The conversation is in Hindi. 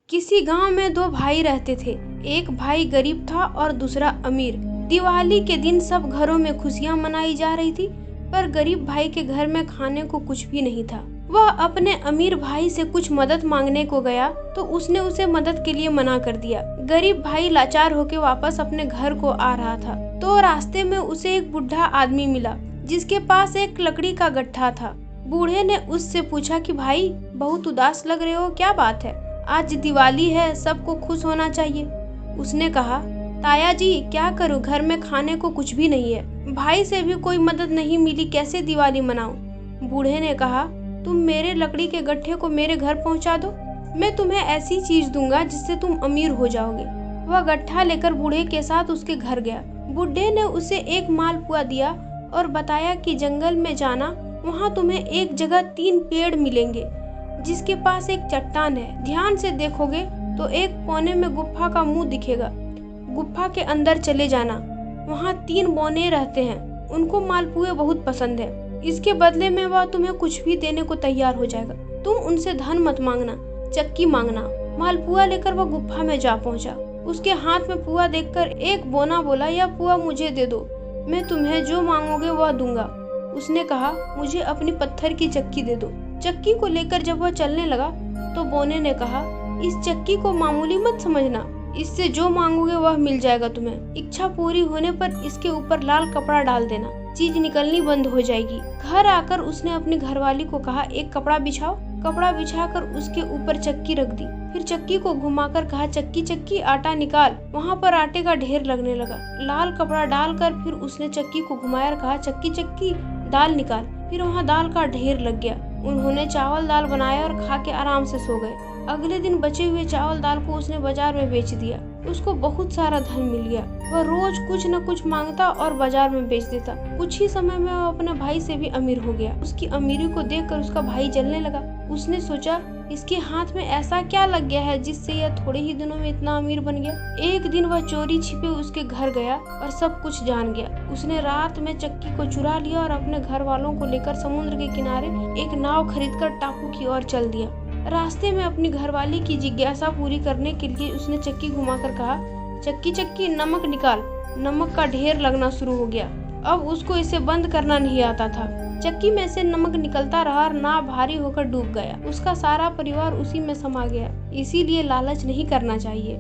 किसी गांव में दो भाई रहते थे। एक भाई गरीब था और दूसरा अमीर। दिवाली के दिन सब घरों में खुशियां मनाई जा रही थी, पर गरीब भाई के घर में खाने को कुछ भी नहीं था। वह अपने अमीर भाई से कुछ मदद मांगने को गया तो उसने उसे मदद के लिए मना कर दिया। गरीब भाई लाचार होकर वापस अपने घर को आ रहा था तो रास्ते में उसे एक बुढ़ा आदमी मिला जिसके पास एक लकड़ी का गट्ठा था। बूढ़े ने उससे पूछा कि भाई, बहुत उदास लग रहे हो, क्या बात है? आज दिवाली है, सबको खुश होना चाहिए। उसने कहा, ताया जी क्या करूं, घर में खाने को कुछ भी नहीं है, भाई से भी कोई मदद नहीं मिली, कैसे दिवाली मनाऊं? बूढ़े ने कहा, तुम मेरे लकड़ी के गट्ठे को मेरे घर पहुंचा दो, मैं तुम्हें ऐसी चीज दूंगा जिससे तुम अमीर हो जाओगे। वह गट्ठा लेकर बूढ़े के साथ उसके घर गया। बूढ़े ने उसे एक मालपुआ दिया और बताया कि जंगल में जाना, वहाँ तुम्हें एक जगह 3 पेड़ मिलेंगे जिसके पास एक चट्टान है। ध्यान से देखोगे तो एक कोने में गुफा का मुंह दिखेगा। गुफा के अंदर चले जाना, वहाँ 3 बौने रहते हैं, उनको मालपुए बहुत पसंद है। इसके बदले में वह तुम्हें कुछ भी देने को तैयार हो जाएगा। तुम उनसे धन मत मांगना, चक्की मांगना। मालपुआ लेकर वह गुफा में जा पहुंचा। उसके हाथ में पुआ देखकर एक बौना बोला, यह पुआ मुझे दे दो, मैं तुम्हें जो मांगोगे वह दूंगा। उसने कहा, मुझे अपनी पत्थर की चक्की दे दो। चक्की को लेकर जब वह चलने लगा तो बौने ने कहा, इस चक्की को मामूली मत समझना, इससे जो मांगोगे वह मिल जाएगा तुम्हें। इच्छा पूरी होने पर इसके ऊपर लाल कपड़ा डाल देना, चीज निकलनी बंद हो जाएगी। घर आकर उसने अपनी घरवाली को कहा, एक कपड़ा बिछाओ। कपड़ा बिछाकर उसके ऊपर चक्की रख दी। फिर चक्की को घुमाकर कहा, चक्की चक्की आटा निकाल। वहाँ पर आटे का ढेर लगने लगा। लाल कपड़ा डालकर फिर उसने चक्की को घुमाया और कहा, चक्की चक्की दाल निकाल। फिर वहाँ दाल का ढेर लग गया। उन्होंने चावल दाल बनाया और खा के आराम से सो गए। अगले दिन बचे हुए चावल दाल को उसने बाजार में बेच दिया। उसको बहुत सारा धन मिल गया। वह रोज कुछ न कुछ मांगता और बाजार में बेच देता। कुछ ही समय में वह अपने भाई से भी अमीर हो गया। उसकी अमीरी को देखकर उसका भाई जलने लगा। उसने सोचा, इसके हाथ में ऐसा क्या लग गया है जिससे यह थोड़े ही दिनों में इतना अमीर बन गया। एक दिन वह चोरी छिपे उसके घर गया और सब कुछ जान गया। उसने रात में चक्की को चुरा लिया और अपने घर वालों को लेकर समुद्र के किनारे एक नाव खरीदकर टापू की ओर चल दिया। रास्ते में अपनी घरवाली की जिज्ञासा पूरी करने के लिए उसने चक्की घुमाकर कहा, चक्की चक्की नमक निकाल। नमक का ढेर लगना शुरू हो गया। अब उसको इसे बंद करना नहीं आता था। चक्की में से नमक निकलता रहा और नाव भारी होकर डूब गया। उसका सारा परिवार उसी में समा गया। इसीलिए लालच नहीं करना चाहिए।